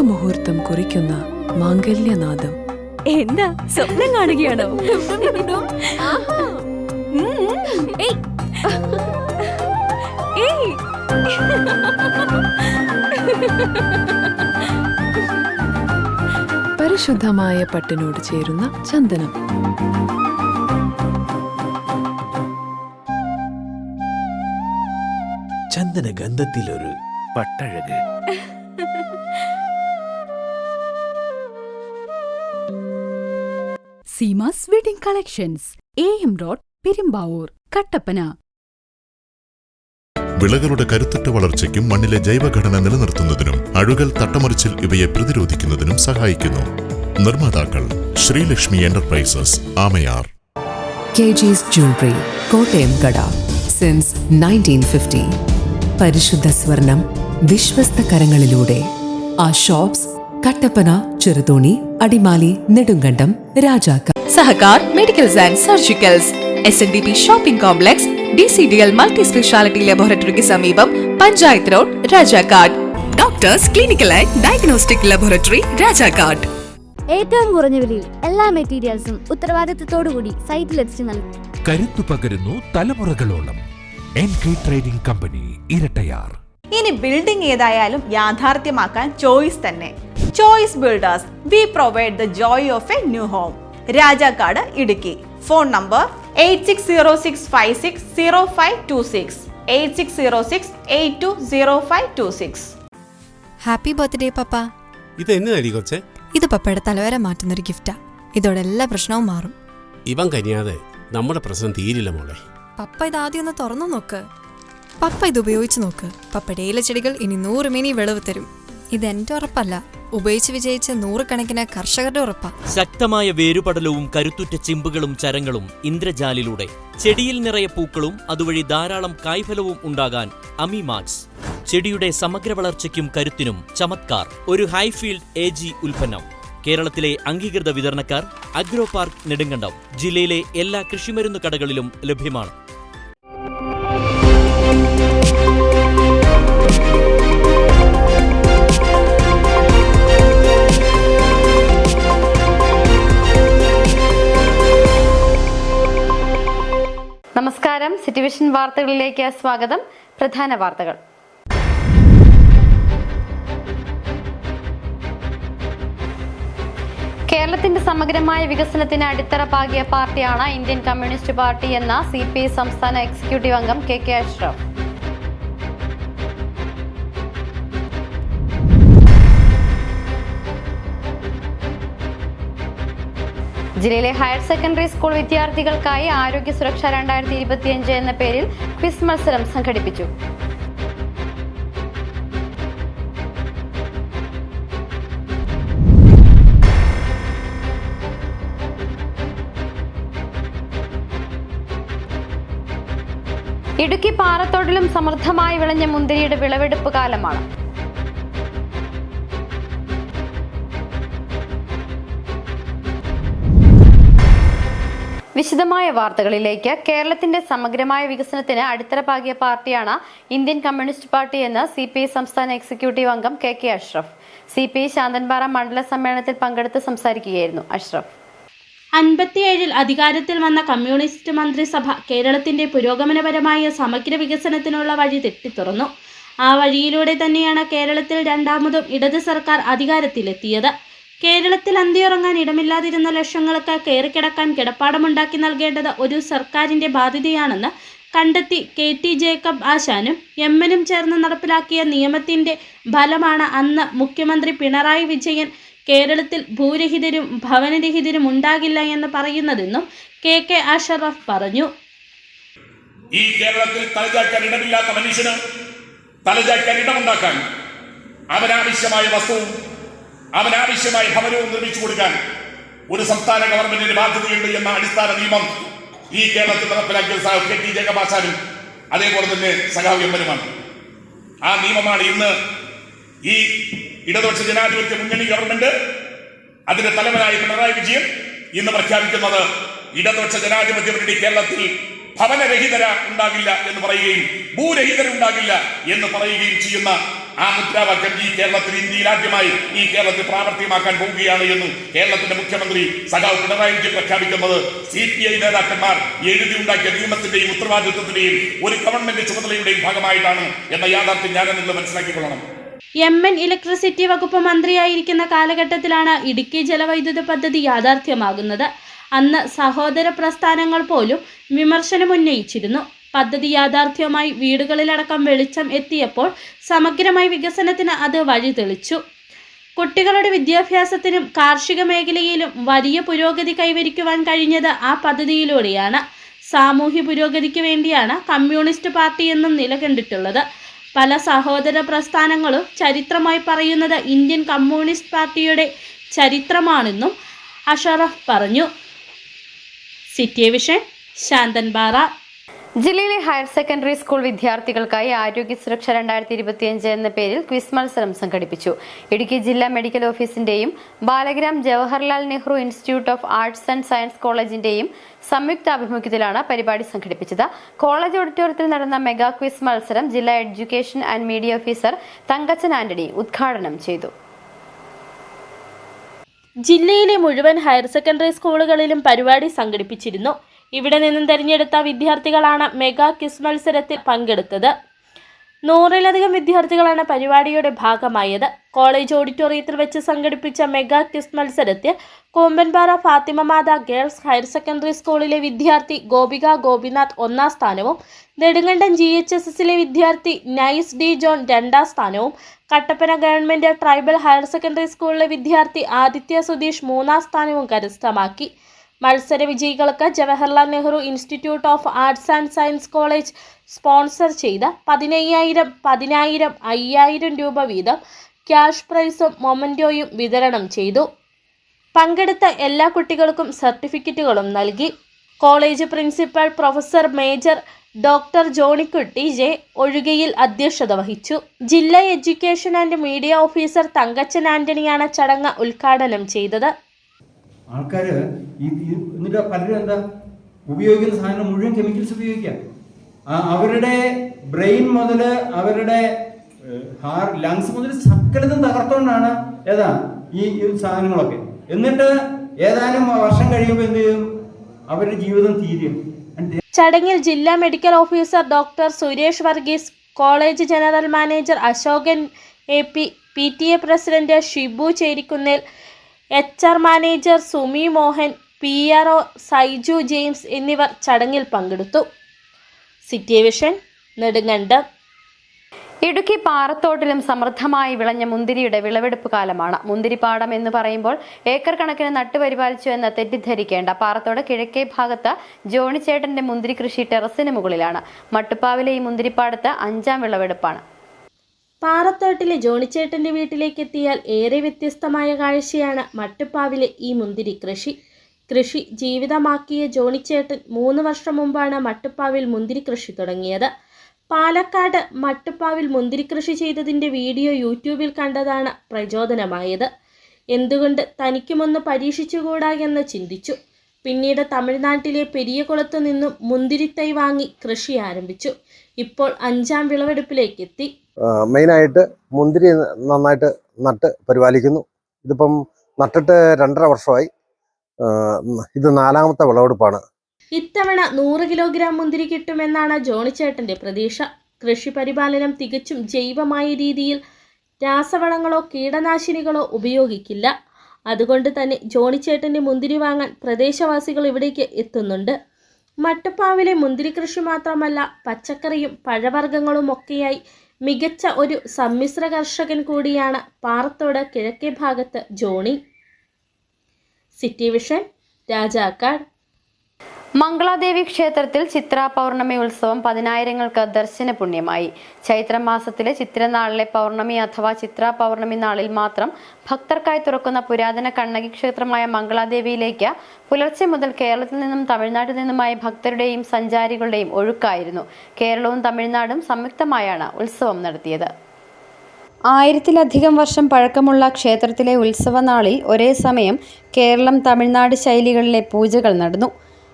ശുഭമുഹൂർത്തം കുറിക്കുന്ന മാംഗല്യനാദം. എന്താ സ്വപ്നം കാണുകയാണോ? പരിശുദ്ധമായ പട്ടിനോട് ചേരുന്ന ചന്ദനം. ചന്ദന ഗന്ധത്തിലൊരു പട്ടഴക്. Seemas wedding collections, AM road, Perumbavoor, Kattappana. വിളകളുടെ കരുത്തുറ്റ വളർച്ചയ്ക്കും മണ്ണിലെ ജൈവഘടന നിലനിർത്തുന്നതിനും അഴുകൽ, തട്ടമറിച്ചിൽ ഇവയെ പ്രതിരോധിക്കുന്നതിനും സഹായിക്കുന്നു. നിർമ്മാതാക്കൾ Sreelakshmi enterprises, Amayar. KG's Jewelry, Kottayam കട, സിൻസ് 1950. പരിശുദ്ധ സ്വർണം വിശ്വസ്ത കരങ്ങളിലൂടെ. ആ shops Kattappana, Cheruthoni, Adimali, Nedumkandam, Rajakka. Sahakar medicals and surgicals, SNDP shopping complex, DCDL multi speciality ലബോറട്ടറിക്ക് സമീപം, panchayat road, Rajakkad. Doctors clinical and diagnostic laboratory, Rajakkad. ഏറ്റവും കുറഞ്ഞ വിലയിൽ എല്ലാ മെറ്റീരിയൽസും ഉത്തരവാദിത്തത്തോടുകൂടി സൈറ്റിലെത്തിച്ച് നൽകും. കരുത്തു പകരുന്നു തലമുറകളോളം. NK trading company, Irattayar. ഇനി ബിൽഡിംഗ് ഏതായാലും യാഥാർത്ഥ്യമാക്കാൻ ചോയ്സ് തന്നെ. Choice builders, we provide the joy of a new home. Rajakkad, Idukki. Phone number 8606560526, 8606820526. Happy birthday papa. ഇത് എന്നതടി കൊച്ചേ? ഇത് പപ്പയുടെ തലവര മാറ്റുന്നൊരു ഗിഫ്റ്റാ. ഇതോടെ എല്ലാ പ്രശ്നവും മാറും. ഇവൻ കനിയാതെ നമ്മുടെ പ്രശ്നം തീരില്ല മോളെ. പപ്പ ഇതാദ്യം ഒന്ന് തുറന്നു നോക്ക്. പപ്പ ഇത് ഉപയോഗിച്ച് നോക്ക്. പപ്പയുടെ ഇലച്ചെടികൾ ഇനി 100 മിനി വിളവ് തരും. ഇതെന്റെ ഉറപ്പല്ല, ഉപയോഗിച്ച് വിജയിച്ച 100 കണക്കിന് കർഷകരുടെ ഉറപ്പാ. ശക്തമായ വേരുപടലവും കരുത്തുറ്റ ചിമ്പുകളും ചരങ്ങളും ഇന്ദ്രജാലിലൂടെ ചെടിയിൽ നിറയെ പൂക്കളും അതുവഴി ധാരാളം കായ്ഫലവും ഉണ്ടാകാൻ അമിമാക്സ്. ചെടിയുടെ സമഗ്ര വളർച്ചയ്ക്കും കരുത്തിനും ചമത്കാർ. ഒരു ഹൈഫീൽഡ് AG ഉൽപ്പന്നം. കേരളത്തിലെ അംഗീകൃത വിതരണക്കാർ അഗ്രോ പാർക്ക്, നെടുങ്കണ്ടം. ജില്ലയിലെ എല്ലാ കൃഷിമരുന്ന് കടകളിലും ലഭ്യമാണ്. നമസ്കാരം, സിറ്റിവിഷൻ വാർത്തകളിലേക്ക് സ്വാഗതം. പ്രധാന വാർത്തകൾ. കേരളത്തിന്റെ സമഗ്രമായ വികസനത്തിന് അടിത്തറ പാകിയ പാർട്ടിയാണ് ഇന്ത്യൻ കമ്മ്യൂണിസ്റ്റ് പാർട്ടി എന്ന CPI സംസ്ഥാന എക്സിക്യൂട്ടീവ് അംഗം KK അഷ്റഫ്. ജില്ലയിലെ ഹയർ സെക്കൻഡറി സ്കൂൾ വിദ്യാർത്ഥികൾക്കായി ആരോഗ്യ സുരക്ഷ 2025 എന്ന പേരിൽ ക്വിസ് മത്സരം സംഘടിപ്പിച്ചു. ഇടുക്കി പാറത്തോടിലും സമൃദ്ധമായി വിളഞ്ഞ മുന്തിരിയുടെ വിളവെടുപ്പ് കാലമാണ്. വിശദമായ വാർത്തകളിലേക്ക്. കേരളത്തിന്റെ സമഗ്രമായ വികസനത്തിന് അടിത്തറ പാകിയ പാർട്ടിയാണ് ഇന്ത്യൻ കമ്മ്യൂണിസ്റ്റ് പാർട്ടി എന്ന് CPI സംസ്ഥാന എക്സിക്യൂട്ടീവ് അംഗം KK അഷ്റഫ്. CPI ശാന്തൻപാറ മണ്ഡല സമ്മേളനത്തിൽ പങ്കെടുത്ത് സംസാരിക്കുകയായിരുന്നു അഷ്റഫ്. 57-ൽ അധികാരത്തിൽ വന്ന കമ്മ്യൂണിസ്റ്റ് മന്ത്രിസഭ കേരളത്തിന്റെ പുരോഗമനപരമായ സമഗ്ര വികസനത്തിനുള്ള വഴി തെട്ടിത്തുറന്നു. ആ വഴിയിലൂടെ തന്നെയാണ് കേരളത്തിൽ രണ്ടാമതും ഇടത് സർക്കാർ അധികാരത്തിലെത്തിയത്. കേരളത്തിൽ അന്തിയുറങ്ങാൻ ഇടമില്ലാതിരുന്ന ലക്ഷങ്ങൾക്ക് കയറിക്കിടക്കാൻ കിടപ്പാടമുണ്ടാക്കി നൽകേണ്ടത് ഒരു സർക്കാരിന്റെ ബാധ്യതയാണെന്ന് കണ്ടെത്തി KT ജേക്കബ് ആശാനും MNും ചേർന്ന് നടപ്പിലാക്കിയ നിയമത്തിന്റെ ഫലമാണ് അന്ന് മുഖ്യമന്ത്രി പിണറായി വിജയൻ കേരളത്തിൽ ഭൂരഹിതരും ഭവനരഹിതരും ഉണ്ടാകില്ല എന്ന് പറയുന്നതെന്നും KK അഷ്റഫ് പറഞ്ഞു. ഈ കേരളത്തിൽ തലചായ്ക്കാൻ ഇടമില്ലാത്ത മനുഷ്യന് തലചായ്ക്കാൻ ഇടമുണ്ടാക്കാൻ അവനാവശ്യമായ വസ്തുവും അവനാവശ്യമായ ഭവനവും നിർമ്മിച്ചു കൊടുക്കാൻ ഒരു സംസ്ഥാന ഗവൺമെന്റിന് ബാധ്യതയുണ്ട് എന്ന അടിസ്ഥാന നിയമം ഈ കേരളത്തിൽ നടപ്പിലാക്കിയ സഖാവ് KT ജേക്കബ് ആശാനും അതേപോലെ തന്നെ സഖാവ് MNുമാണ്. ആ നിയമമാണ് ഇന്ന് ഈ ഇടതുപക്ഷ ജനാധിപത്യ മുന്നണി ഗവൺമെന്റ്, അതിന്റെ തലവനായ പിണറായി വിജയൻ ഇന്ന് പ്രഖ്യാപിക്കുന്നത്. ഇടതുപക്ഷ ജനാധിപത്യ മുന്നണി കേരളത്തിൽ ഭവനരഹിതര ഉണ്ടാകില്ല എന്ന് പറയുകയും ഭൂരഹിതരുണ്ടാകില്ല എന്ന് പറയുകയും ചെയ്യുന്ന ആ മുദ്രാവാക്യം ഈ കേരളത്തിൽ, ഇന്ത്യയിൽ ആദ്യമായി ഈ കേരളത്തിൽ പ്രാവർത്തികമാക്കാൻ പോവുകയാണ് എന്ന് കേരളത്തിന്റെ മുഖ്യമന്ത്രി സഖാവ് പിണറായി വിജയൻ പ്രഖ്യാപിക്കുന്നത് CPI നേതാക്കന്മാർ എഴുതിയുണ്ടാക്കിയ നിയമത്തിന്റെയും ഉത്തരവാദിത്വത്തിന്റെയും ഒരു ഗവൺമെന്റ് ചുമതലയുടെയും ഭാഗമായിട്ടാണ് എന്ന യാഥാർത്ഥ്യം ഞാൻ നിങ്ങൾ മനസ്സിലാക്കിക്കൊള്ളണം. MN ഇലക്ട്രിസിറ്റി വകുപ്പ് മന്ത്രിയായിരിക്കുന്ന കാലഘട്ടത്തിലാണ് ഇടുക്കി ജലവൈദ്യുത പദ്ധതി യാഥാർത്ഥ്യമാകുന്നത്. അന്ന് സഹോദര പ്രസ്ഥാനങ്ങൾ പോലും വിമർശനമുന്നയിച്ചിരുന്നു. പദ്ധതി യാഥാർത്ഥ്യമായി വീടുകളിലടക്കം വെളിച്ചം എത്തിയപ്പോൾ സമഗ്രമായ വികസനത്തിന് അത് വഴി തെളിച്ചു. കുട്ടികളുടെ വിദ്യാഭ്യാസത്തിനും കാർഷിക മേഖലയിലും വലിയ പുരോഗതി കൈവരിക്കുവാൻ കഴിഞ്ഞത് ആ പദ്ധതിയിലൂടെയാണ്. സാമൂഹ്യ പുരോഗതിക്ക് വേണ്ടിയാണ് കമ്മ്യൂണിസ്റ്റ് പാർട്ടി എന്നും നിലകണ്ടിട്ടുള്ളത്. പല സഹോദര പ്രസ്ഥാനങ്ങളും ചരിത്രമായി പറയുന്നത് ഇന്ത്യൻ കമ്മ്യൂണിസ്റ്റ് പാർട്ടിയുടെ ചരിത്രമാണെന്നും അഷറഫ് പറഞ്ഞു. City vision, Santhanpara. ജില്ലയിലെ ഹയർ സെക്കൻഡറി സ്കൂൾ വിദ്യാർത്ഥികൾക്കായി ആരോഗ്യ സുരക്ഷ 2025 എന്ന പേരിൽ ക്വിസ് മത്സരം സംഘടിപ്പിച്ചു. ഇടുക്കി ജില്ലാ മെഡിക്കൽ ഓഫീസിന്റെയും Balagram Jawaharlal Nehru institute of arts and science കോളേജിന്റെയും സംയുക്താഭിമുഖ്യത്തിലാണ് പരിപാടി സംഘടിപ്പിച്ചത്. കോളേജ് ഓഡിറ്റോറിയത്തിൽ നടന്ന മെഗാ ക്വിസ് മത്സരം ജില്ലാ education and media officer Thankachan Antony ഉദ്ഘാടനം ചെയ്തു. ജില്ലയിലെ മുഴുവൻ ഹയർ സെക്കൻഡറി സ്കൂളുകളിലും പരിപാടി സംഘടിപ്പിച്ചിരുന്നു. ഇവിടെ നിന്നും തിരഞ്ഞെടുത്ത വിദ്യാർത്ഥികളാണ് മെഗാ ക്വിസ് മത്സരത്തിൽ പങ്കെടുത്തത്. 100-ലധികം വിദ്യാർത്ഥികളാണ് പരിപാടിയുടെ ഭാഗമായത്. കോളേജ് ഓഡിറ്റോറിയത്തിൽ വെച്ച് സംഘടിപ്പിച്ച മെഗാ ക്വിസ് മത്സരത്തിൽ കൂമ്പൻപാറ ഫാത്തിമ മാത ഗേൾസ് ഹയർ സെക്കൻഡറി സ്കൂളിലെ വിദ്യാർത്ഥി ഗോപിക ഗോപിനാഥ് 1ാം സ്ഥാനവും, നെടുങ്കണ്ടം GHSSലെ വിദ്യാർത്ഥി നൈസ് ഡി ജോൺ 2ാം സ്ഥാനവും, Kattappana government tribal higher secondary സ്കൂളിലെ വിദ്യാർത്ഥി ആദിത്യ സുധീഷ് 3ാം സ്ഥാനവും കരസ്ഥമാക്കി. മത്സര വിജയികൾക്ക് Jawaharlal Nehru institute of arts and science college sponsor ചെയ്ത 15,000, 10,000, 5,000 രൂപ വീതം ക്യാഷ് പ്രൈസും മൊമന്റോയും വിതരണം ചെയ്തു. പങ്കെടുത്ത എല്ലാ കുട്ടികൾക്കും സർട്ടിഫിക്കറ്റുകളും നൽകി. College principal professor major doctor Johnykutty J Ozhukayil അധ്യക്ഷത വഹിച്ചു. ജില്ലാ education and media officer Thankachan ആന്റണിയാണ് ചടങ്ങ് ഉദ്ഘാടനം ചെയ്തത്. ആൾക്കാർ എന്നിട്ട് പലരും എന്താ ഉപയോഗിക്കുന്ന സാധനം മുഴുവൻ കെമിക്കൽസ് ഉപയോഗിക്കുക. അവരുടെ ബ്രെയിൻ മുതൽ അവരുടെ ലങ്സ് മുതൽ സകലതും തകർത്തുകൊണ്ടാണ് ഈ സാധനങ്ങളൊക്കെ. എന്നിട്ട് ഏതാനും വർഷം കഴിയുമ്പോൾ എന്ത് ചെയ്യും, അവരുടെ ജീവിതം തീരും. ചടങ്ങിൽ ജില്ലാ medical officer doctor Suresh Varghese, college general manager Ashokan AP, PTA president Shibu Cherikkunnel, HR manager Sumi Mohan, PRO Saiju James എന്നിവർ ചടങ്ങിൽ പങ്കെടുത്തു. City vision, Nedumkandam. ഇടുക്കി പാറത്തോട്ടിലും സമൃദ്ധമായി വിളഞ്ഞ മുന്തിരിയുടെ വിളവെടുപ്പ് കാലമാണ്. മുന്തിരിപ്പാടം എന്ന് പറയുമ്പോൾ ഏക്കർ കണക്കിന് നട്ടുപരിപാലിച്ചു എന്ന് തെറ്റിദ്ധരിക്കേണ്ട. പാറത്തോട് കിഴക്കേ ഭാഗത്ത് ജോണിച്ചേട്ടന്റെ മുന്തിരി കൃഷി ടെറസിന് മുകളിലാണ്. മട്ടുപ്പാവിലെ ഈ മുന്തിരിപ്പാടത്ത് 5ാം വിളവെടുപ്പാണ്. പാറത്തോട്ടിലെ ജോണിച്ചേട്ടന്റെ വീട്ടിലേക്ക് എത്തിയാൽ ഏറെ വ്യത്യസ്തമായ കാഴ്ചയാണ് മട്ടുപ്പാവിലെ ഈ മുന്തിരി കൃഷി. കൃഷി ജീവിതമാക്കിയ ജോണിച്ചേട്ടൻ 3 വർഷം മുമ്പാണ് മട്ടുപ്പാവിൽ മുന്തിരി കൃഷി തുടങ്ങിയത്. പാലക്കാട് മട്ടുപ്പാവിൽ മുന്തിരി കൃഷി ചെയ്തതിൻ്റെ വീഡിയോ യൂട്യൂബിൽ കണ്ടതാണ് പ്രചോദനമായത്. എന്തുകൊണ്ട് തനിക്കുമൊന്ന് പരീക്ഷിച്ചുകൂടാ എന്ന് ചിന്തിച്ചു. പിന്നീട് തമിഴ്നാട്ടിലെ പെരിയകുളത്തു നിന്നും മുന്തിരിത്തൈ വാങ്ങി കൃഷി ആരംഭിച്ചു. ഇപ്പോൾ 5ാം വിളവെടുപ്പിലേക്ക് എത്തി. മെയിനായിട്ട് മുന്തിരി നന്നായിട്ട് നട്ട് പരിപാലിക്കുന്നു. ഇതിപ്പം നട്ടിട്ട് 2.5 വർഷമായി. ഇത് 4ാമത്തെ വിളവെടുപ്പാണ്. ഇത്തവണ 100 കിലോഗ്രാം മുന്തിരി കിട്ടുമെന്നാണ് ജോണിച്ചേട്ടന്റെ പ്രതീക്ഷ. കൃഷി പരിപാലനം തികച്ചും ജൈവമായ രീതിയിൽ രാസവളങ്ങളോ കീടനാശിനികളോ ഉപയോഗിക്കില്ല. അതുകൊണ്ട് തന്നെ ജോണിച്ചേട്ടന്റെ മുന്തിരി വാങ്ങാൻ പ്രദേശവാസികൾ ഇവിടേക്ക് എത്തുന്നുണ്ട്. മട്ടുപ്പാവിലെ മുന്തിരി കൃഷി മാത്രമല്ല, പച്ചക്കറിയും പഴവർഗ്ഗങ്ങളും ഒക്കെയായി മികച്ച ഒരു സമ്മിശ്ര കർഷകൻ കൂടിയാണ് പാറത്തോട് കിഴക്കേ ഭാഗത്ത് Johnny. City vision, Rajakkad. Mangaladevi ക്ഷേത്രത്തിൽ ചിത്രാ പൗർണമി ഉത്സവം 10,000ങ്ങൾക്ക് ദർശന പുണ്യമായി. ചൈത്രമാസത്തിലെ ചിത്രനാളിലെ പൗർണമി അഥവാ ചിത്രാ പൗർണമി നാളിൽ മാത്രം ഭക്തർക്കായി തുറക്കുന്ന പുരാതന കണ്ണകി ക്ഷേത്രമായ മംഗളാദേവിയിലേക്ക് പുലർച്ചെ മുതൽ കേരളത്തിൽ നിന്നും തമിഴ്നാട്ടിൽ നിന്നുമായ ഭക്തരുടെയും സഞ്ചാരികളുടെയും ഒഴുക്കായിരുന്നു. കേരളവും തമിഴ്നാടും സംയുക്തമായാണ് ഉത്സവം നടത്തിയത്. 1000-ലധികം വർഷം പഴക്കമുള്ള ക്ഷേത്രത്തിലെ ഉത്സവനാളിൽ ഒരേ സമയം കേരളം തമിഴ്നാട് ശൈലികളിലെ പൂജകൾ നടന്നു.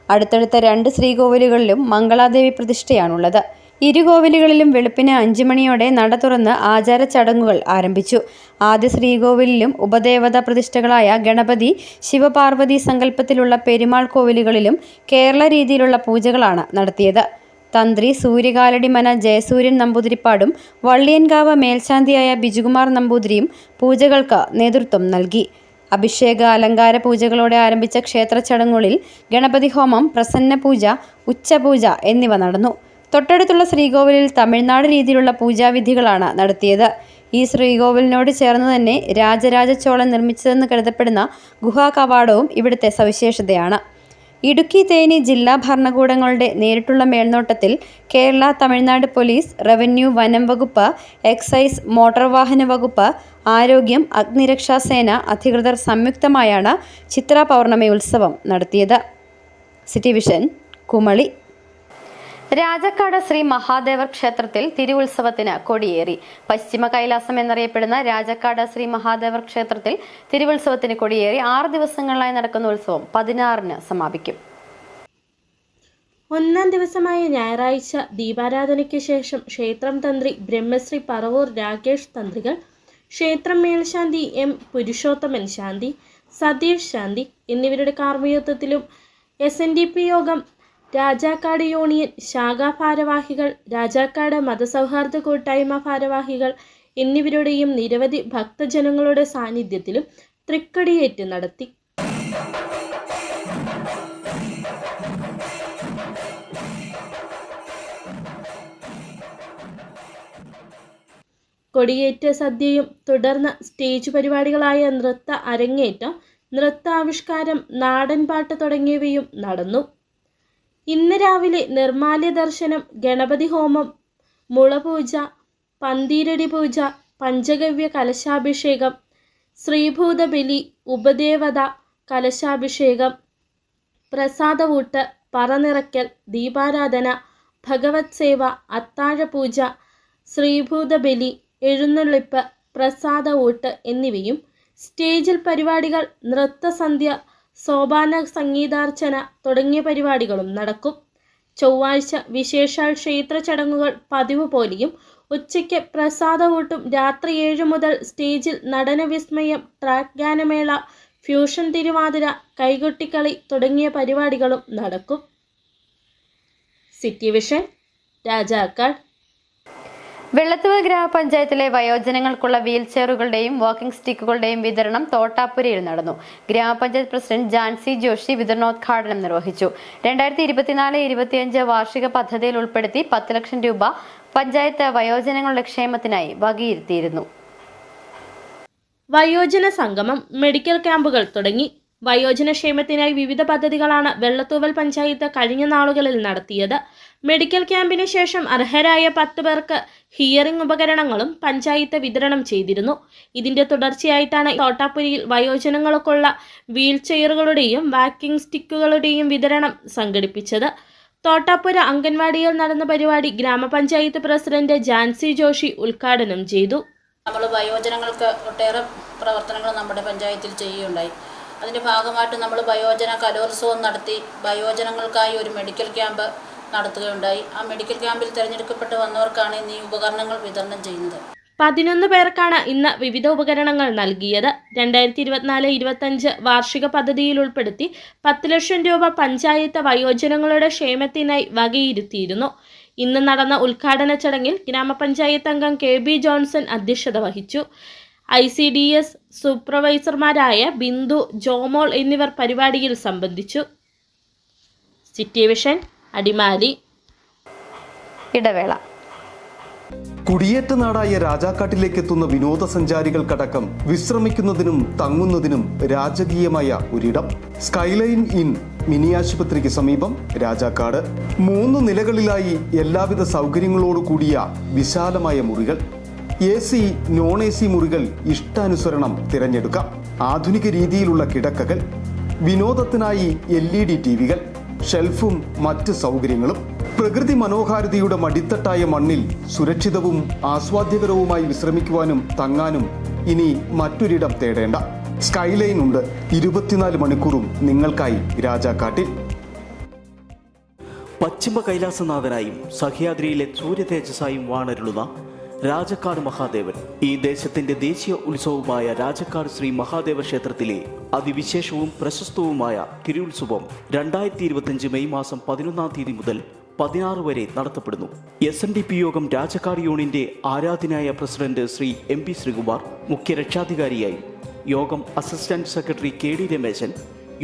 അടുത്തടുത്ത 2 ശ്രീകോവിലുകളിലും മംഗളാദേവി പ്രതിഷ്ഠയാണുള്ളത്. ഇരു കോവിലുകളിലും വെളുപ്പിന് 5 മണിയോടെ നട തുറന്ന് ആചാര ചടങ്ങുകൾ ആരംഭിച്ചു. ആദ്യ ശ്രീകോവിലിലും ഉപദേവതാ പ്രതിഷ്ഠകളായ ഗണപതി, ശിവപാർവതി സങ്കല്പത്തിലുള്ള പെരുമാൾ കോവിലുകളിലും കേരള രീതിയിലുള്ള പൂജകളാണ് നടത്തിയത്. തന്ത്രി സൂര്യകാലടിമന ജയസൂര്യൻ നമ്പൂതിരിപ്പാടും വള്ളിയൻകാവ് മേൽശാന്തിയായ ബിജുകുമാർ നമ്പൂതിരിയും പൂജകൾക്ക് നേതൃത്വം നൽകി. അഭിഷേക അലങ്കാര പൂജകളോടെ ആരംഭിച്ച ക്ഷേത്ര ചടങ്ങുകളിൽ ഗണപതി ഹോമം, പ്രസന്ന പൂജ, ഉച്ചപൂജ എന്നിവ നടന്നു. തൊട്ടടുത്തുള്ള ശ്രീകോവിലിൽ തമിഴ്നാട് രീതിയിലുള്ള പൂജാവിധികളാണ് നടത്തിയത്. ഈ ശ്രീകോവിലിനോട് ചേർന്ന് തന്നെ രാജരാജ ചോളൻ നിർമ്മിച്ചതെന്ന് കരുതപ്പെടുന്ന ഗുഹാ കവാടവും ഇവിടുത്തെ സവിശേഷതയാണ്. ഇടുക്കി, തേനി ജില്ലാ ഭരണകൂടങ്ങളുടെ നേരിട്ടുള്ള മേൽനോട്ടത്തിൽ കേരള, തമിഴ്നാട് പോലീസ്, റവന്യൂ, വനം വകുപ്പ്, എക്സൈസ്, മോട്ടോർ വാഹന വകുപ്പ്, ആരോഗ്യം, അഗ്നിരക്ഷാസേന അധികൃതർ സംയുക്തമായാണ് ചിത്ര പൗർണമി ഉത്സവം നടത്തിയത്. City vision, Kumily. രാജാക്കാട് ശ്രീ മഹാദേവർ ക്ഷേത്രത്തിൽ തിരുവുത്സവത്തിന് കൊടിയേറി. പശ്ചിമ കൈലാസം എന്നറിയപ്പെടുന്ന രാജാക്കാട് ശ്രീ മഹാദേവർ ക്ഷേത്രത്തിൽ തിരുവുത്സവത്തിന് കൊടിയേറി 6 ദിവസങ്ങളിലായി നടക്കുന്ന ഉത്സവം 16-ന് സമാപിക്കും. 1-ാം ദിവസമായ ഞായറാഴ്ച ദീപാരാധനയ്ക്ക് ശേഷം ക്ഷേത്രം തന്ത്രി ബ്രഹ്മശ്രീ പറവൂർ രാകേഷ് തന്ത്രികൾ, ക്ഷേത്രം മേൽശാന്തി എം പുരുഷോത്തമൻ ശാന്തി, സതീഷ് ശാന്തി എന്നിവരുടെ കാർമ്മികത്വത്തിലും SNDP യോഗം, രാജാക്കാട് യൂണിയൻ ശാഖാ ഭാരവാഹികൾ, രാജാക്കാട് മതസൗഹാർദ്ദ കൂട്ടായ്മ ഭാരവാഹികൾ എന്നിവരുടെയും നിരവധി ഭക്തജനങ്ങളുടെ സാന്നിധ്യത്തിലും തൃക്കൊടിയേറ്റ് നടത്തി. കൊടിയേറ്റ് സദ്യയും തുടർന്ന് സ്റ്റേജ് പരിപാടികളായ നൃത്ത അരങ്ങേറ്റം, നൃത്താവിഷ്കാരം, നാടൻപാട്ട് തുടങ്ങിയവയും നടന്നു. ഇന്ന് രാവിലെ നിർമ്മാല്യ ദർശനം, ഗണപതി ഹോമം, മുളപൂജ, പന്തീരടി പൂജ, പഞ്ചഗവ്യ കലശാഭിഷേകം, ശ്രീഭൂത ബലി, ഉപദേവത കലശാഭിഷേകം, പ്രസാദവൂട്ട്, പറനിറയ്ക്കൽ, ദീപാരാധന, ഭഗവത് സേവ, അത്താഴപൂജ, ശ്രീഭൂത ബലി, എഴുന്നള്ളിപ്പ്, പ്രസാദവൂട്ട് എന്നിവയും, സ്റ്റേജിൽ പരിപാടികൾ, നൃത്തസന്ധ്യ, സോപാന സംഗീതാർച്ചന തുടങ്ങിയ പരിപാടികളും നടക്കും. ചൊവ്വാഴ്ച വിശേഷാൽ ക്ഷേത്ര ചടങ്ങുകൾ പതിവ് പോലെയും ഉച്ചയ്ക്ക് പ്രസാദവൂട്ടും, രാത്രി 7 മുതൽ സ്റ്റേജിൽ നടനവിസ്മയം, ട്രാക്ക് ഗാനമേള, ഫ്യൂഷൻ തിരുവാതിര, കൈകൊട്ടിക്കളി തുടങ്ങിയ പരിപാടികളും നടക്കും. City vision, Rajakkad. വെള്ളത്തൂർ ഗ്രാമപഞ്ചായത്തിലെ വയോജനങ്ങൾക്കുള്ള വീൽ ചെയറുകളുടെയും വാക്കിംഗ് സ്റ്റിക്കുകളുടെയും വിതരണം തോട്ടാപ്പുരയിൽ നടന്നു. ഗ്രാമപഞ്ചായത്ത് പ്രസിഡന്റ് ജാൻസി ജോഷി വിതരണോദ്ഘാടനം നിർവഹിച്ചു. 2024-25 വാർഷിക പദ്ധതിയിൽ ഉൾപ്പെടുത്തി 10 ലക്ഷം രൂപ പഞ്ചായത്ത് വയോജനങ്ങളുടെ ക്ഷേമത്തിനായി വകയിരുത്തിയിരുന്നു. വയോജന സംഗമം, മെഡിക്കൽ ക്യാമ്പുകൾ തുടങ്ങി. വയോജന ക്ഷേമത്തിനായി വിവിധ പദ്ധതികളാണ് വെള്ളത്തൂവൽ പഞ്ചായത്ത് കഴിഞ്ഞ നാളുകളിൽ നടത്തിയത്. മെഡിക്കൽ ക്യാമ്പിന് ശേഷം അർഹരായ 10 പേർക്ക് ഹിയറിംഗ് ഉപകരണങ്ങളും പഞ്ചായത്ത് വിതരണം ചെയ്തിരുന്നു. ഇതിന്റെ തുടർച്ചയായിട്ടാണ് തോട്ടാപ്പുരയിൽ വയോജനങ്ങൾക്കുള്ള വീൽ ചെയറുകളുടെയും വാക്കിംഗ് സ്റ്റിക്കുകളുടെയും വിതരണം സംഘടിപ്പിച്ചത്. തോട്ടാപ്പുര അംഗൻവാടിയിൽ നടന്ന പരിപാടി ഗ്രാമപഞ്ചായത്ത് പ്രസിഡന്റ് ജാൻസി ജോഷി ഉദ്ഘാടനം ചെയ്തു. നമ്മൾ വയോജനങ്ങൾക്ക് ഒട്ടേറെ പ്രവർത്തനങ്ങൾ നമ്മുടെ പഞ്ചായത്തിൽ ചെയ്യുകയുണ്ടായി. അതിൻ്റെ ഭാഗമായിട്ട് നമ്മൾ വയോജന കലോത്സവം നടത്തി വയോജനങ്ങൾക്കായി ഒരു മെഡിക്കൽ ക്യാമ്പ് നടത്തുകയുണ്ടായി. ആ മെഡിക്കൽ ക്യാമ്പിൽ തിരഞ്ഞെടുക്കപ്പെട്ട് വന്നവർക്കാണ് ഇന്ന് ഈ ഉപകരണങ്ങൾ വിതരണം ചെയ്യുന്നത്. 11 പേർക്കാണ് ഇന്ന് വിവിധ ഉപകരണങ്ങൾ നൽകിയത്. 2024-25 വാർഷിക പദ്ധതിയിൽ ഉൾപ്പെടുത്തി 10 ലക്ഷം രൂപ പഞ്ചായത്ത് വയോജനങ്ങളുടെ ക്ഷേമത്തിനായി വകയിരുത്തിയിരുന്നു. ഇന്ന് നടന്ന ഉദ്ഘാടന ചടങ്ങിൽ ഗ്രാമപഞ്ചായത്ത് അംഗം KB ജോൺസൺ അധ്യക്ഷത വഹിച്ചു. ICDS സൂപ്പർവൈസർമാരായ ബിന്ദു, ജോമോൾ എന്നിവർ പരിപാടിയിൽ സംബന്ധിച്ചു. City vision, Adimali. ഇടവേള. കുടിയേറ്റ നാടായ രാജാക്കാട്ടിലേക്ക് എത്തുന്ന വിനോദസഞ്ചാരികൾക്കടക്കം വിശ്രമിക്കുന്നതിനും തങ്ങുന്നതിനും രാജകീയമായ ഒരിടം. സ്കൈലൈൻ ഇൻ മിനി ആശുപത്രിക്ക് സമീപം, രാജാക്കാട്. 3 നിലകളിലായി എല്ലാവിധ സൗകര്യങ്ങളോടു കൂടിയ വിശാലമായ മുറികൾ. AC, നോൺ AC മുറികൾ ഇഷ്ടാനുസരണം തിരഞ്ഞെടുക്കാം. ആധുനിക രീതിയിലുള്ള കിടക്കകൾ, വിനോദത്തിനായി LED ടിവികൾ, ഷെൽഫും മറ്റ് സൗകര്യങ്ങളും. പ്രകൃതി മനോഹാരിതയുടെ മടിത്തട്ടായ മണ്ണിൽ സുരക്ഷിതവും ആസ്വാദ്യകരവുമായി വിശ്രമിക്കുവാനും തങ്ങാനും ഇനി മറ്റൊരിടം തേടേണ്ട. സ്കൈലൈൻ ഉണ്ട് 24 മണിക്കൂറും നിങ്ങൾക്കായി രാജാക്കാട്ടിൽ. പച്ച പശ്ചിമ കൈലാസനാഥനായും സഹ്യാദ്രിയിലെ സൂര്യതേജസ്സായും വാണരുളുന്ന രാജക്കാട് മഹാദേവൻ. ഈ ദേശത്തിന്റെ ദേശീയ ഉത്സവമായ രാജക്കാട് ശ്രീ മഹാദേവ ക്ഷേത്രത്തിലെ അതിവിശേഷവും പ്രശസ്തവുമായ തിരുവുത്സവം 2025 മെയ് മാസം 11-ാം തീയതി മുതൽ 16 വരെ നടത്തപ്പെടുന്നു. SNDP യോഗം രാജക്കാട് യൂണിയന്റെ ആരാധനായ പ്രസിഡന്റ് ശ്രീ MP ശ്രീകുമാർ മുഖ്യ രക്ഷാധികാരിയായി, യോഗം assistant secretary KD Rameshan,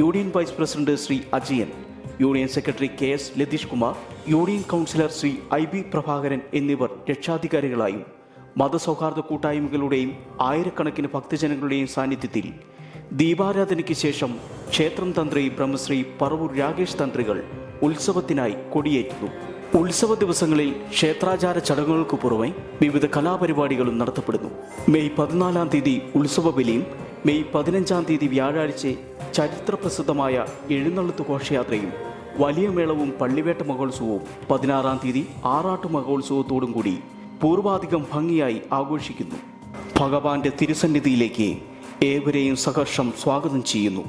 union vice president Shri Ajayan, union secretary KS Latheesh Kumar, union councillor Shri IB Prabhakaran എന്നിവർ രക്ഷാധികാരികളായും മതസൗഹാർദ്ദ കൂട്ടായ്മകളുടെയും ആയിരക്കണക്കിന് ഭക്തജനങ്ങളുടെയും സാന്നിധ്യത്തിൽ ദീപാരാധനയ്ക്ക് ശേഷം ക്ഷേത്രം തന്ത്രി ബ്രഹ്മശ്രീ പറവൂർ രാകേഷ് തന്ത്രികൾ ഉത്സവത്തിനായി കൊടിയേറ്റുന്നു. ഉത്സവ ദിവസങ്ങളിൽ ക്ഷേത്രാചാര ചടങ്ങുകൾക്ക് പുറമെ വിവിധ കലാപരിപാടികളും നടത്തപ്പെടുന്നു. മെയ് 14-ാം തീയതി ഉത്സവ ബലിയും മെയ് 15-ാം തീയതി വ്യാഴാഴ്ച ചരിത്രപ്രസിദ്ധമായ എഴുന്നള്ളത്ത് ഘോഷയാത്രയും വലിയ മേളവും പള്ളിവേട്ട മഹോത്സവവും 16-ാം തീയതി ആറാട്ട് മഹോത്സവത്തോടും കൂടി പൂർവാധികം ഭംഗിയായി ആഘോഷിക്കുന്നു. ഭഗവാന്റെ തിരുസന്നിധിയിലേക്ക് ഏവരെയും സഹർഷം സ്വാഗതം ചെയ്യുന്നു.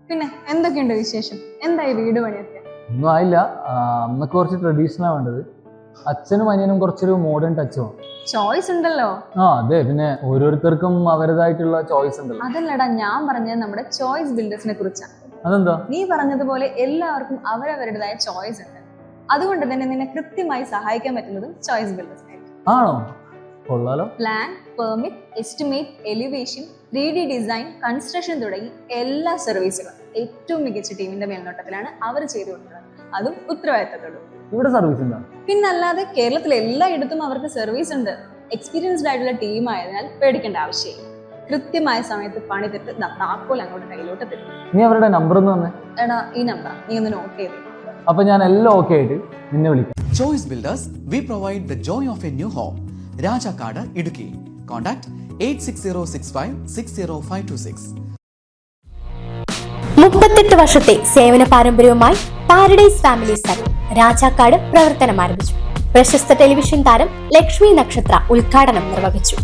പിന്നെ എന്തൊക്കെയുണ്ട് വിശേഷം? എന്തായി വീട് പണിയൊക്കെ? ഒന്നും ആയില്ല. അമ്മക്ക് കുറച്ച് ട്രഡീഷണലാണ് വേണ്ടത്. അച്ഛനും അനിയനും കുറച്ചൊരു മോഡേൺ ടച്ച് വേണം. ചോയ്സ് ഉണ്ടല്ലോ. അതെ, പിന്നെ ഓരോരുത്തർക്കും അവരുടേതായിട്ടുള്ള ചോയ്സ് ഉണ്ടല്ലോ. അതല്ലടാ, ഞാൻ പറഞ്ഞത് നമ്മുടെ ചോയ്സ് ബിൽഡേഴ്സിനെ കുറിച്ചാണ്. അതെന്താ? നീ പറഞ്ഞതുപോലെ എല്ലാവർക്കും അവരവരുടേതായ ചോയ്സ് ഉണ്ട്. അതുകൊണ്ട് തന്നെ നിന്നെ കൃത്യമായി സഹായിക്കാൻ പറ്റുന്നതും ചോയ്സ് ബിൽഡേഴ്സ് ആയിരിക്കും. ആണോ? കൊള്ളാലോ. Plan, permit, estimate, elevation, 3D design, construction തുടങ്ങി എല്ലാ സർവീസുകളും ഏറ്റവും മികച്ച ടീമിന്റെ മേൽനോട്ടത്തിലാണ് അവർ ചെയ്തു കൊടുക്കുന്നത്. അതും ഉത്തരവാദിത്തത്തോടും. ഇവിടെ സർവീസ് ഉണ്ടോ? പിന്നല്ലാതെ കേരളത്തിലെ എല്ലായിടത്തും അവർക്ക് സർവീസ് ഉണ്ട്. എക്സ്പീരിയൻസ്ഡ് ആയിട്ടുള്ള ടീം ആയതിനാൽ പേടിക്കേണ്ട ആവശ്യമില്ല. കൃത്യമായ സമയത്ത് പണി തെറ്റ് താക്കോൽ അങ്ങോട്ട് കയ്യിലോട്ട് തരും. നീ അവരുടെ നമ്പർ ഒന്ന് തന്നെ. എടാ, ഈ നമ്പർ നീ ഒന്ന് നോട്ട് ചെയ്ത്. അപ്പൊ ഞാൻ എല്ലാം ഓക്കെ ആയിട്ട് നിന്നെ വിളിക്കാം. Choice builders, we provide the joy of a new home. Rajakkad, Idukki. Contact 8606560526. 38 വർഷത്തെ സേവന പാരമ്പര്യവുമായി പാരഡൈസ് ഫാമിലി സലൂൺ രാജാക്കാട് പ്രവർത്തനം ആരംഭിച്ചു. പ്രശസ്ത ടെലിവിഷൻ താരം ലക്ഷ്മി നക്ഷത്ര ഉദ്ഘാടനം നിർവഹിച്ചു.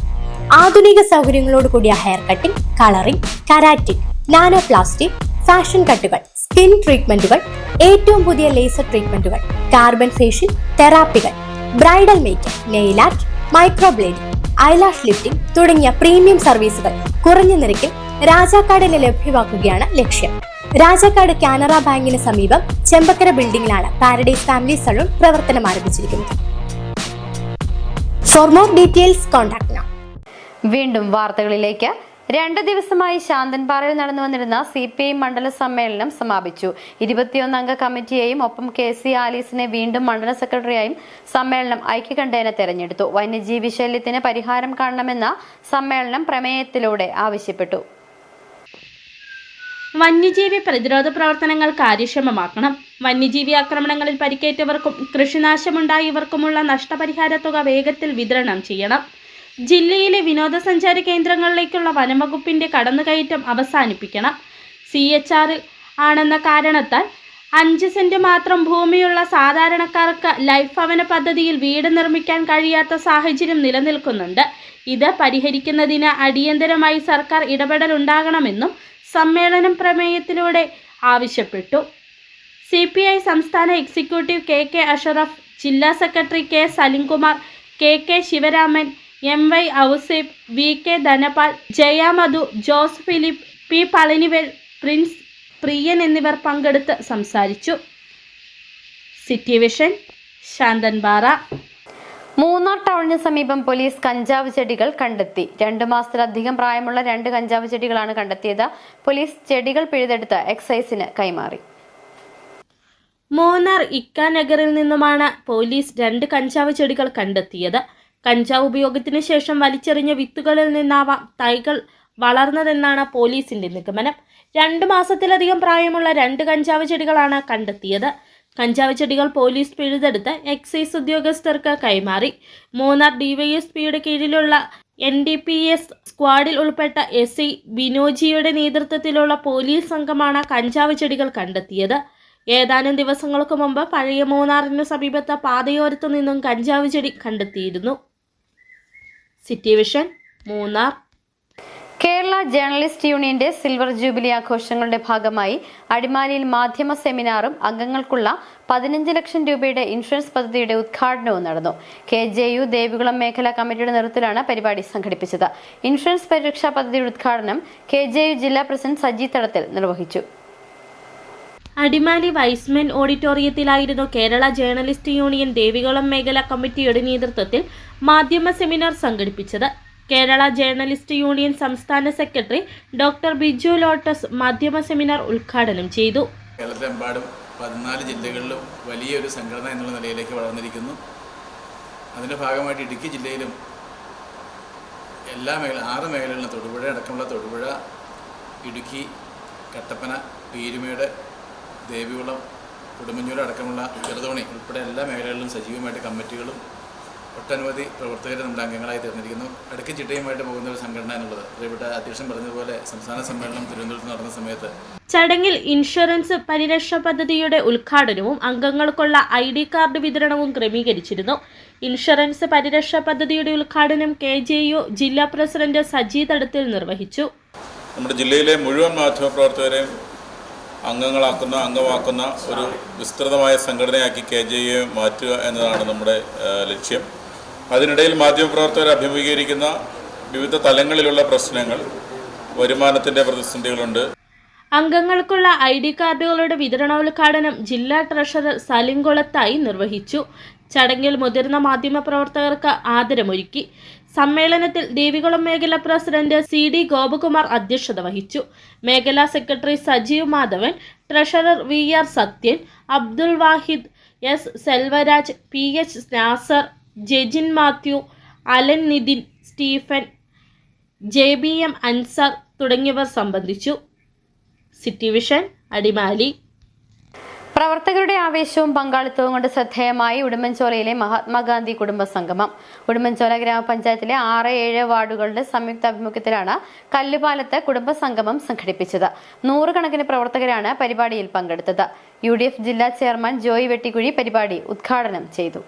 ആധുനിക സൗകര്യങ്ങളോട് കൂടിയ hair cutting, colouring, keratin, nano plastic, fashion കട്ടുകൾ, സ്കിൻ ട്രീറ്റ്മെന്റുകൾ, ഏറ്റവും പുതിയ ലേസർ ട്രീറ്റ്മെന്റുകൾ, കാർബൺ ഫേഷ്യൽ തെറാപ്പികൾ, bridal makeup, nail art, microblading, eyelash lifting തുടങ്ങിയ പ്രീമിയം സർവീസുകൾ കുറഞ്ഞ നിരക്കിൽ രാജാക്കാടിൽ ലഭ്യമാക്കുകയാണ് ലക്ഷ്യം. രാജാക്കാട് കാനറ ബാങ്കിന് സമീപം ചെമ്പക്കര ബിൽഡിംഗിലാണ് പാരഡൈസ് ഫാമിലി സലൂൺ പ്രവർത്തനം ആരംഭിച്ചിരിക്കുന്നത്. For more details contact now. വീണ്ടും വാർത്തകളിലേക്ക്. 2 ദിവസമായി ശാന്തൻപാറയിൽ നടന്നു വന്നിരുന്ന CPI മണ്ഡല സമ്മേളനം സമാപിച്ചു. 21 അംഗ കമ്മിറ്റിയെയും ഒപ്പം KC ആലീസിനെ വീണ്ടും മണ്ഡല സെക്രട്ടറിയായും സമ്മേളനം ഐക്യകണ്ഠേന തെരഞ്ഞെടുത്തു. വന്യജീവി ശല്യത്തിന് പരിഹാരം കാണണമെന്ന സമ്മേളനം പ്രമേയത്തിലൂടെ ആവശ്യപ്പെട്ടു. വന്യജീവി പ്രതിരോധ പ്രവർത്തനങ്ങൾ കാര്യക്ഷമമാക്കണം. വന്യജീവി ആക്രമണങ്ങളിൽ പരിക്കേറ്റവർക്കും കൃഷിനാശമുണ്ടായവർക്കുമുള്ള നഷ്ടപരിഹാര തുക വേഗത്തിൽ വിതരണം ചെയ്യണം. ജില്ലയിലെ വിനോദസഞ്ചാര കേന്ദ്രങ്ങളിലേക്കുള്ള വനംവകുപ്പിന്റെ കടന്നുകയറ്റം അവസാനിപ്പിക്കണം. CHR ആണെന്ന കാരണത്താൽ 5 സെന്റ് മാത്രം ഭൂമിയുള്ള സാധാരണക്കാർക്ക് ലൈഫ് ഭവന പദ്ധതിയിൽ വീട് നിർമ്മിക്കാൻ കഴിയാത്ത സാഹചര്യം നിലനിൽക്കുന്നുണ്ട്. ഇത് പരിഹരിക്കുന്നതിന് അടിയന്തരമായി സർക്കാർ ഇടപെടൽ ഉണ്ടാകണമെന്നും സമ്മേളനം പ്രമേയത്തിലൂടെ ആവശ്യപ്പെട്ടു. CPI സംസ്ഥാന എക്സിക്യൂട്ടീവ് KK അഷറഫ്, ജില്ലാ secretary K Salimkumar, KK Sivaraman, MY Ouseph, VK Dhanapal, Jaya Madhu, Jose Philip, P Palanivel, Prince Priyan എന്നിവർ പങ്കെടുത്ത് സംസാരിച്ചു. City vision, Santhanpara. മൂന്നാർ ടൗണിന് സമീപം പോലീസ് കഞ്ചാവ് ചെടികൾ കണ്ടെത്തി. 2 മാസത്തിലധികം പ്രായമുള്ള 2 കഞ്ചാവ് ചെടികളാണ് കണ്ടെത്തിയത്. പോലീസ് ചെടികൾ പിഴുതെടുത്ത് എക്സൈസിന് കൈമാറി. മൂന്നാർ ഇക്ക നഗറിൽ നിന്നുമാണ് പോലീസ് 2 കഞ്ചാവ് ചെടികൾ കണ്ടെത്തിയത്. കഞ്ചാവ് ഉപയോഗത്തിന് ശേഷം വലിച്ചെറിഞ്ഞ വിത്തുകളിൽ നിന്നാവാം തൈകൾ വളർന്നതെന്നാണ് പോലീസിന്റെ നിഗമനം. 2 മാസത്തിലധികം പ്രായമുള്ള 2 കഞ്ചാവ് ചെടികളാണ് കണ്ടെത്തിയത്. കഞ്ചാവ് ചെടികൾ പോലീസ് പിഴുതെടുത്ത് എക്സൈസ് ഉദ്യോഗസ്ഥർക്ക് കൈമാറി. മൂന്നാർ DYSPയുടെ കീഴിലുള്ള NDPS സ്ക്വാഡിൽ ഉൾപ്പെട്ട SI ബിനോജിയുടെ നേതൃത്വത്തിലുള്ള പോലീസ് സംഘമാണ് കഞ്ചാവ് ചെടികൾ കണ്ടെത്തിയത്. ഏതാനും ദിവസങ്ങൾക്ക് മുമ്പ് പഴയ മൂന്നാറിനു സമീപത്തെ പാതയോരത്തു നിന്നും കഞ്ചാവ് ചെടി കണ്ടെത്തിയിരുന്നു. City vision, Munnar. Kerala journalist യൂണിയന്റെ സിൽവർ ജൂബിലി ആഘോഷങ്ങളുടെ ഭാഗമായി അടിമാലിയിൽ മാധ്യമ സെമിനാറും അംഗങ്ങൾക്കുള്ള 15 ലക്ഷം രൂപയുടെ ഇൻഷുറൻസ് പദ്ധതിയുടെ ഉദ്ഘാടനവും നടന്നു. KJU ദേവികുളം മേഖലാ കമ്മിറ്റിയുടെ നേതൃത്വത്തിലാണ് പരിപാടി സംഘടിപ്പിച്ചത്. ഇൻഷുറൻസ് പരിരക്ഷാ പദ്ധതിയുടെ ഉദ്ഘാടനം KJU ജില്ലാ പ്രസിഡന്റ് സജി തടത്തിൽ നിർവഹിച്ചു. അടിമാലി വൈസ്മെൻ ഓഡിറ്റോറിയത്തിലായിരുന്നു കേരള ജേർണലിസ്റ്റ് യൂണിയൻ ദേവികുളം മേഖലാ കമ്മിറ്റിയുടെ നേതൃത്വത്തിൽ മാധ്യമ സെമിനാർ സംഘടിപ്പിച്ചത്. കേരള ജേർണലിസ്റ്റ് യൂണിയൻ സംസ്ഥാന സെക്രട്ടറി ഡോക്ടർ ബിജു ലോട്ടസ് മാധ്യമ സെമിനാർ ഉദ്ഘാടനം ചെയ്തു. കേരളത്തിലെമ്പാടും 14 ജില്ലകളിലും വലിയൊരു സംഘടന എന്നുള്ള നിലയിലേക്ക് വളർന്നിരിക്കുന്നു. അതിൻ്റെ ഭാഗമായിട്ട് ഇടുക്കി ജില്ലയിലും എല്ലാ 6 മേഖലകളിലും തൊടുപുഴ അടക്കമുള്ള തൊടുപുഴ, ഇടുക്കി, കട്ടപ്പന, പീരുമേട്, ദേവികുളം, കൊടുമഞ്ഞൂർ അടക്കമുള്ള ചെറുതോണി ഉൾപ്പെടെ എല്ലാ മേഖലകളിലും സജീവമായിട്ട് കമ്മിറ്റികളും ഒട്ടനവധി പ്രവർത്തകരെ നമ്മുടെ അംഗങ്ങളായി തിരഞ്ഞെടുക്കുന്നു. അടുക്കി ചിട്ടയുമായിട്ട് പോകുന്ന ഒരു സംഘടന എന്നുള്ളത് പ്രിയപ്പെട്ട അധ്യക്ഷൻ പറഞ്ഞതുപോലെ സംസ്ഥാന സമ്മേളനം തിരുവനന്തപുരത്ത് നടന്ന സമയത്ത് ചടങ്ങിൽ ഇൻഷുറൻസ് പരിരക്ഷാ പദ്ധതിയുടെ ഉദ്ഘാടനവും അംഗങ്ങൾക്കുള്ള ID കാർഡ് വിതരണവും ക്രമീകരിച്ചിരുന്നു. ഇൻഷുറൻസ് പരിരക്ഷാ പദ്ധതിയുടെ ഉദ്ഘാടനം KJU ജില്ലാ പ്രസിഡന്റ് സജി തടത്തിൽ നിർവഹിച്ചു. നമ്മുടെ ജില്ലയിലെ മുഴുവൻ മാധ്യമപ്രവർത്തകരെയും അംഗമാക്കുന്ന ഒരു വിസ്തൃതമായ സംഘടനയാക്കി KJU മാറ്റുക എന്നതാണ് നമ്മുടെ ലക്ഷ്യം. അതിനിടയിൽ മാധ്യമപ്രവർത്തകർ അഭിമുഖീകരിക്കുന്ന വിവിധ തലങ്ങളിലുള്ള പ്രശ്നങ്ങൾ, വരുമാനത്തിൻ്റെ പ്രതിസന്ധികളുണ്ട്. അംഗങ്ങൾക്കുള്ള ID കാർഡുകളുടെ വിതരണോദ്ഘാടനം ജില്ലാ ട്രഷറർ സലിംകുളത്തായി നിർവഹിച്ചു. ചടങ്ങിൽ മുതിർന്ന മാധ്യമപ്രവർത്തകർക്ക് ആദരമൊരുക്കി. സമ്മേളനത്തിൽ ദേവികുളം മേഖലാ പ്രസിഡന്റ് CD ഗോപകുമാർ അധ്യക്ഷത വഹിച്ചു. മേഖലാ secretary Sajeev Madhavan, treasurer VR Sathyan, Abdul Wahid, S Selvaraj, PH Nasar, Jejin Mathew, Alan Nithin, Stephen, JBM Ansar തുടങ്ങിയവർ സംബന്ധിച്ചു. City vision, Adimali. പ്രവർത്തകരുടെ ആവേശവും പങ്കാളിത്തവും കൊണ്ട് ശ്രദ്ധേയമായി ഉടുമ്പൻചോലയിലെ മഹാത്മാഗാന്ധി കുടുംബ സംഗമം. ഉടുമ്പൻചോല ഗ്രാമപഞ്ചായത്തിലെ 6, 7 വാർഡുകളുടെ സംയുക്താഭിമുഖ്യത്തിലാണ് കല്ലുപാലത്ത് കുടുംബ സംഗമം സംഘടിപ്പിച്ചത്. 100 കണക്കിന് പ്രവർത്തകരാണ് പരിപാടിയിൽ പങ്കെടുത്തത്. UDF ജില്ലാ ചെയർമാൻ ജോയി വെട്ടിക്കുഴി പരിപാടി ഉദ്ഘാടനം ചെയ്തു.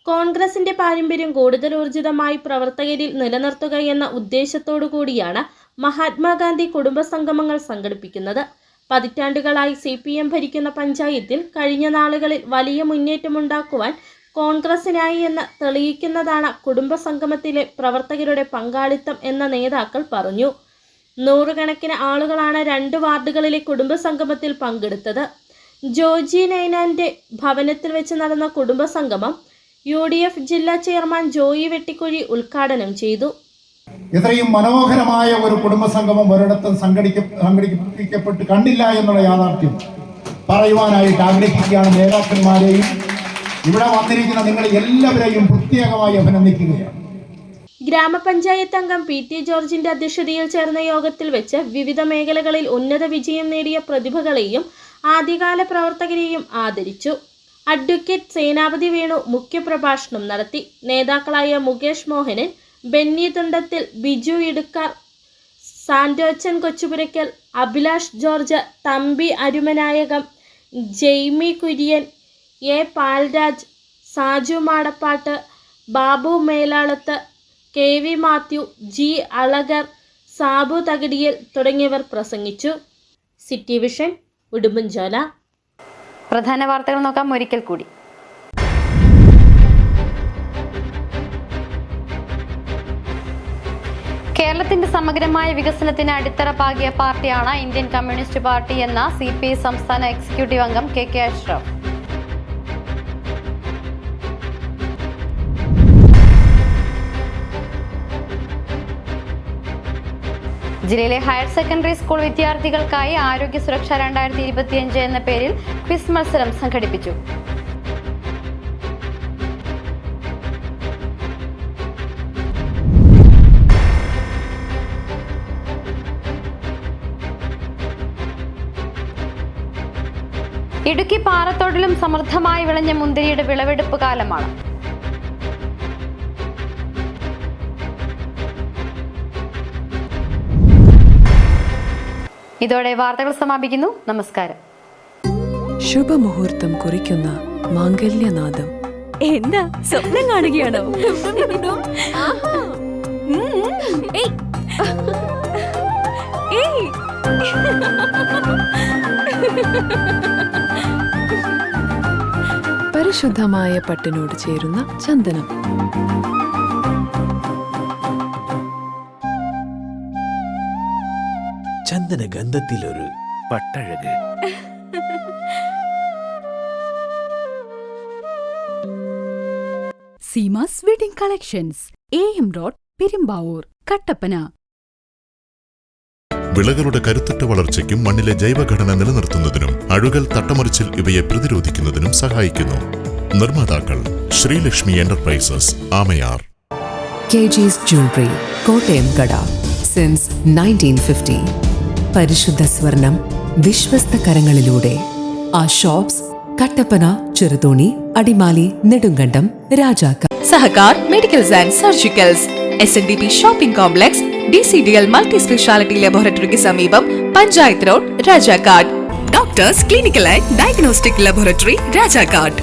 കോൺഗ്രസിന്റെ പാരമ്പര്യം കൂടുതൽ ഊർജിതമായി പ്രവർത്തകരിൽ നിലനിർത്തുക എന്ന ഉദ്ദേശത്തോടു കൂടിയാണ് മഹാത്മാഗാന്ധി കുടുംബ സംഗമങ്ങൾ സംഘടിപ്പിക്കുന്നത്. പതിറ്റാണ്ടുകളായി CPM ഭരിക്കുന്ന പഞ്ചായത്തിൽ കഴിഞ്ഞ നാളുകളിൽ വലിയ മുന്നേറ്റമുണ്ടാക്കുവാൻ കോൺഗ്രസിനായി എന്ന് തെളിയിക്കുന്നതാണ് കുടുംബ സംഗമത്തിലെ പ്രവർത്തകരുടെ പങ്കാളിത്തം എന്ന നേതാക്കൾ പറഞ്ഞു. 100 കണക്കിന് ആളുകളാണ് 2 വാർഡുകളിലെ കുടുംബ സംഗമത്തിൽ പങ്കെടുത്തത്. ജോജി നൈനാന്റെ ഭവനത്തിൽ വെച്ച് നടന്ന കുടുംബ സംഗമം UDF ജില്ലാ ചെയർമാൻ ജോയി വെട്ടിക്കുഴി ഉദ്ഘാടനം ചെയ്തു. ഇത്രയും മനോഹരമായ ഒരു കുടുംബസംഗമം ഒരിടത്തും സംഘടിപ്പിക്കപ്പെട്ട് കണ്ടില്ല എന്നുള്ള യാഥാർത്ഥ്യം പറയുവാനായിട്ട് ആഗ്രഹിക്കുകയാണ്. നേതാക്കന്മാരെയും ഇവിടെ വന്നിരിക്കുന്ന നിങ്ങൾ എല്ലാവരെയും പ്രത്യേകമായി അഭിനന്ദിക്കുകയാണ്. ഗ്രാമപഞ്ചായത്ത് അംഗം PT ജോർജിന്റെ അധ്യക്ഷതയിൽ ചേർന്ന യോഗത്തിൽ വെച്ച് വിവിധ മേഖലകളിൽ ഉന്നത വിജയം നേടിയ പ്രതിഭകളെയും ആദ്യകാല പ്രവർത്തകരെയും ആദരിച്ചു. അഡ്വക്കേറ്റ് സേനാപതി വേണു മുഖ്യപ്രഭാഷണം നടത്തി. നേതാക്കളായ Mukesh Mohanan, Benny Thundathil, Biju Idukkar, Santochan Kochupurakkal, Abhilash George, Thampi Arumanayakam, Jaimy Kurian, A Palraj, Saju Madappattu, Babu Melalath, KV Mathew, G Alagar, Sabu Thakadiyil തുടങ്ങിയവർ പ്രസംഗിച്ചു. City vision, Udumbanchola. പ്രധാന വാർത്തകൾ നോക്കാം ഒരിക്കൽ കൂടി. കേരളത്തിന്റെ സമഗ്രമായ വികസനത്തിന് അടിത്തറ പാകിയ പാർട്ടിയാണ് ഇന്ത്യൻ കമ്മ്യൂണിസ്റ്റ് പാർട്ടി എന്ന CPI സംസ്ഥാന എക്സിക്യൂട്ടീവ് അംഗം KK അഷ്റഫ്. ജില്ലയിലെ ഹയർ സെക്കൻഡറി സ്കൂൾ വിദ്യാർത്ഥികൾക്കായി ആരോഗ്യ സുരക്ഷ 2025 എന്ന പേരിൽ ക്വിസ് മത്സരം സംഘടിപ്പിച്ചു. ഇടുക്കി പാറത്തോടിലും സമൃദ്ധമായി വിളഞ്ഞ മുന്തിരിയുടെ വിളവെടുപ്പ് കാലമാണ്. ഇതോടെ വാർത്തകൾ സമാപിക്കുന്നു. നമസ്കാരം. ശുഭമുഹൂർത്തം കുറിക്കുന്ന മാംഗല്യനാദം. എന്താ സ്വപ്നം കാണുകയാണോ? ഏയ് പരിശുദ്ധമായ പട്ടിനോട് ചേരുന്ന ചന്ദനം. ചന്ദന ഗന്ധത്തിലൊരു പട്ടഴക്. Seemas wedding collections, AM road, Perumbavoor, Kattappana. വിളകളുടെ കരുത്തുറ്റ വളർച്ചയ്ക്കും മണ്ണിലെ ജൈവഘടന നിലനിർത്തുന്നതിനും അഴുകൽ, തട്ടമറിച്ചിൽ ഇവയെ പ്രതിരോധിക്കുന്നതിനും സഹായിക്കുന്നു. നിർമ്മാതാക്കൾ Sreelakshmi enterprises, Amayar. KG's Jewelry, Kottayam കട, സിൻസ് 1950. പരിശുദ്ധ സ്വർണം വിശ്വസ്ത കരങ്ങളിലൂടെ. ആ shops Kattappana, Cheruthoni, Adimali, Nedumkandam, Rajakkad. Sahakar medicals and surgicals, SNDP shopping complex, DCDL multi speciality ലബോറട്ടറിക്ക് സമീപം, panchayat road, Rajakkad. Doctors clinical and diagnostic laboratory, Rajakkad.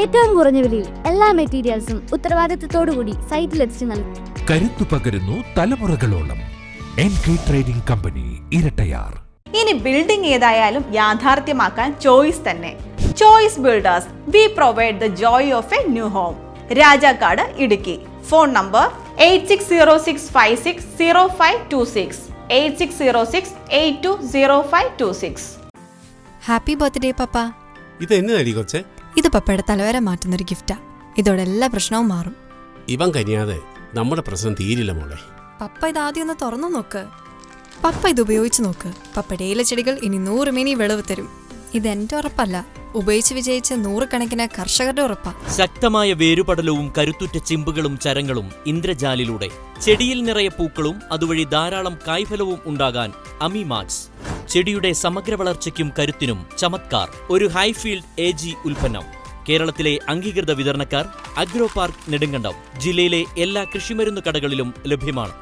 ഏറ്റവും കുറഞ്ഞ വിലയിൽ എല്ലാ മെറ്റീരിയൽസും ഉത്തരവാദിത്തത്തോടുകൂടി സൈറ്റിലെത്തിച്ച് നൽകും. കരുത്തു പകരുന്നു തലമുറകളോളം. NK trading company, Irattayar. ഇനി ബിൽഡിംഗ് ഏതായാലും യാഥാർത്ഥ്യമാക്കാൻ ചോയ്സ് തന്നെ. Choice builders, we provide the joy of a new home. Rajakkad, Idukki. Phone number 8606560526, 8606820526. Happy birthday papa. ഇത് എന്നതടി കൊച്ചെ? ഇത് പപ്പയുടെ തലവര മാറ്റുന്നൊരു ഗിഫ്റ്റാ. ഇതോടെ എല്ലാ പ്രശ്നവും മാറും. ഇവൻ കനിയാതെ നമ്മുടെ പ്രശ്നം തീരില്ല മോളെ. പപ്പ ഇതാദ്യം ഒന്ന് തുറന്നു നോക്ക്. പപ്പ ഇത് ഉപയോഗിച്ച് നോക്ക്. പപ്പയുടെ ഇലച്ചെടികൾ ഇനി 100 മേനി വിളവ് തരും. ഇതെന്റെ ഉറപ്പല്ല, ഉപയോഗിച്ച് വിജയിച്ച 100 കണക്കിന് കർഷകരുടെ ഉറപ്പാ. ശക്തമായ വേരുപടലവും കരുത്തുറ്റ ചിമ്പുകളും ചരങ്ങളും ഇന്ദ്രജാലിലൂടെ ചെടിയിൽ നിറയെ പൂക്കളും അതുവഴി ധാരാളം കായ്ഫലവും ഉണ്ടാകാൻ അമിമാക്സ്. ചെടിയുടെ സമഗ്ര വളർച്ചയ്ക്കും കരുത്തിനും ചമത്കാർ. ഒരു ഹൈഫീൽഡ് AG ഉൽപ്പന്നം. കേരളത്തിലെ അംഗീകൃത വിതരണക്കാർ അഗ്രോ പാർക്ക്, നെടുങ്കണ്ടം. ജില്ലയിലെ എല്ലാ കൃഷിമരുന്ന് കടകളിലും ലഭ്യമാണ്.